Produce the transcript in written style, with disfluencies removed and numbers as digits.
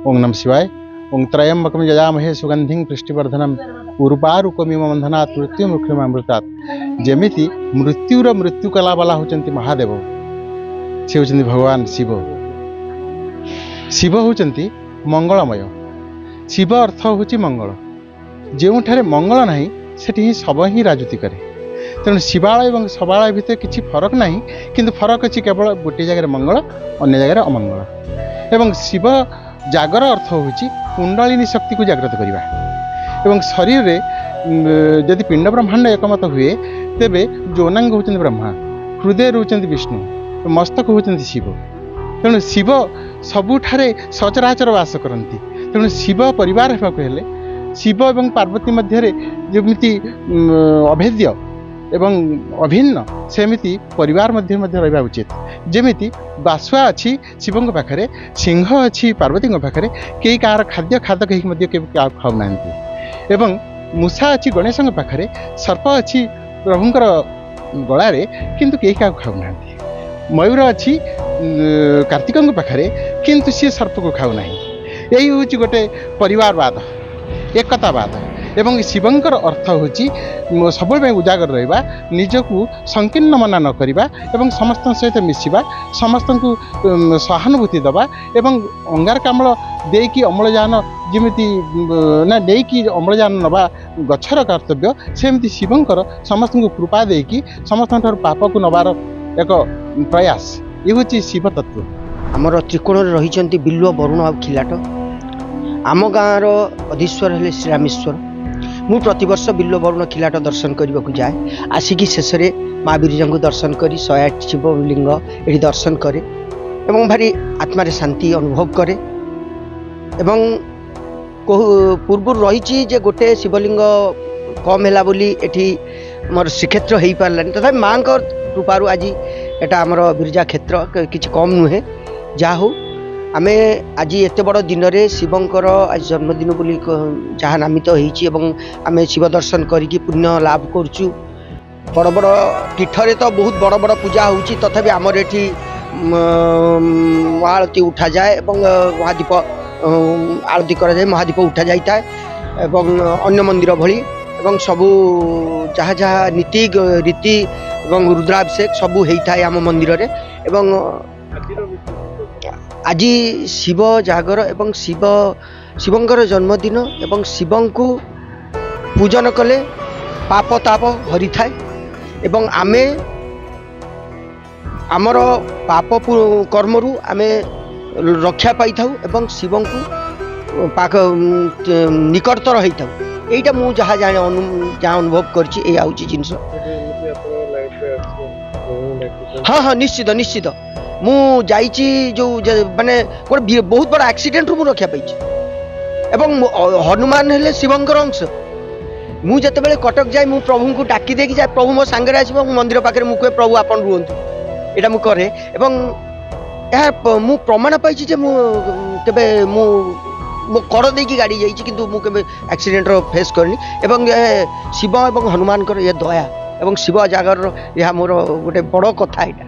ओं नमः शिवाय। ओं त्रयंबकं यजामहे सुगंधिं पुष्टिवर्धनम उर्वारुकमिव बंधनात् मृत्यु मुख्यमामृतात्। जेमिति मृत्युर मृत्यु कलाबाला होचंती महादेव, से होचंती भगवान शिव। शिव होचंती मंगलमय। शिव अर्थ होची मंगल। जोठारे मंगल नहीं सेठी ही सब ही राजूति करे। तेणु शिवालय और शबालय भितर किसी फरक नहीं, किंतु फरक अच्छी केवल गोटे जगह मंगल अन्य जगह अमंगल। एवं शिव जागर अर्थ होची कुंडलिनी शक्ति को जागृत करवा। एवं शरीर रे यदि पिंड ब्रह्मांड एकमत हुए तेबे जोनांग होचंती ब्रह्मा, हृदय होचंती विष्णु, मस्तक होचंती शिव। तेणु शिव सबुठारे सचराचर वास करती। तेणु शिव परिवार होगाक हेले शिव और पार्वती मध्य जमी अभेद्य एवं अभिन्न सेमिति परिवार मध्य रहा उचित। जेमिति बासुआ अच्छी शिव पाखे, सिंह अच्छी पार्वती पाखे, कई कार खाद्य खाद कहीं खाऊना। एवं मूषा अच्छी गणेश पाखे, सर्प अच्छी प्रभुंर गलारे किंतु कई क्या खाऊना। मयूर अच्छी कार्तिक पाखे किंतु सी सर्प को खाऊना। यही हूँ गोटे परिवारवाद, एकतावाद। एवं शिवंकर अर्थ होची सब उजागर रहा, निजकू संकीर्ण मना न करवा एवं समस्त सहित मिसवा, समस्त को सहानुभूति दवा एवं अंगारकाम्ल देकी अम्लजान जमीती ना देकी अम्लजान नवा गच्छर कर्तव्य, सेमती शिवंकर समस्त को कृपा देकी समस्त पाप को नवार एक प्रयास। ये हूँ शिव तत्व। आमर त्रिकोण रही बिल्व वरुण और खिलाट। आम गाँव अधीश्वर हेले श्रीरामेश्वर। मु प्रतिवर्ष बिल्व वरुण खिलाट दर्शन करने को जाए। आसिकी शेष में माँ बिरजा को दर्शन करी 108 शिवलिंग ये दर्शन करे एवं भारी आत्मारे शांति अनुभव करे। एवं पूर्व रही जे गोटे शिवलिंग कम है बोली एठी मोर श्रीक्षेत्र हो पारानी, तथा माँ कृपारू आज एटा आमर बिरजा क्षेत्र किसी कम नुहे। जा हो आमे आज एत बड़ दिन में शिवंकर आज जन्मदिन बोली जहाँ नामित होइछि एवं आमे शिव दर्शन करिकी पुण्य लाभ करचु। बड़ बड़ पीठरे तो बहुत बड़ बड़ पूजा होउछि, तथापि आमर एठी महाआरती उठा जाए एवं महादीप आरती करा जाए, महादीप उठा जाए एवं अन्य मंदिर भली एवं सबू जहाँ जहाँ नीति रीति एवं रुद्राभिषेक सबू होता है आम मंदिर रे। एवं आज शिव जागर एवं शिवंकर जन्मदिन एवं शिवं को पूजन कले पाप ताप हरि थाए एवं आमे आमर पाप कर्मरु आमे रक्षा पाई थाउ एवं शिवं को पाक निकटतर होई थाउ। एटा मु जहाँ जहाँ अनुभव करछि ए आउछि जिंस। हाँ हाँ निश्चित निश्चित मु जाइछि जो माने गोटे बहुत बड़ा एक्सीडेंट रु रक्षा पाई एवं हनुमान हेले शिवंकर अंश। मु जते बेले कटक जाए मु प्रभु को डाकी देकी जाए, प्रभु मो सांगरे आसीबो मंदिर पाखे मु कहे प्रभु आपन रुहंतु, एटा मु करे। एवं यह मु प्रमाण पाई जे मु केबे मु मो कर देकी गाड़ी जाइछि किंतु मु केबे एक्सीडेंट रो फेस करनी। एवं शिव एवं हनुमान कर ये दया एवं शिव जागर यह मोर गोटे बड़ कथा एटा।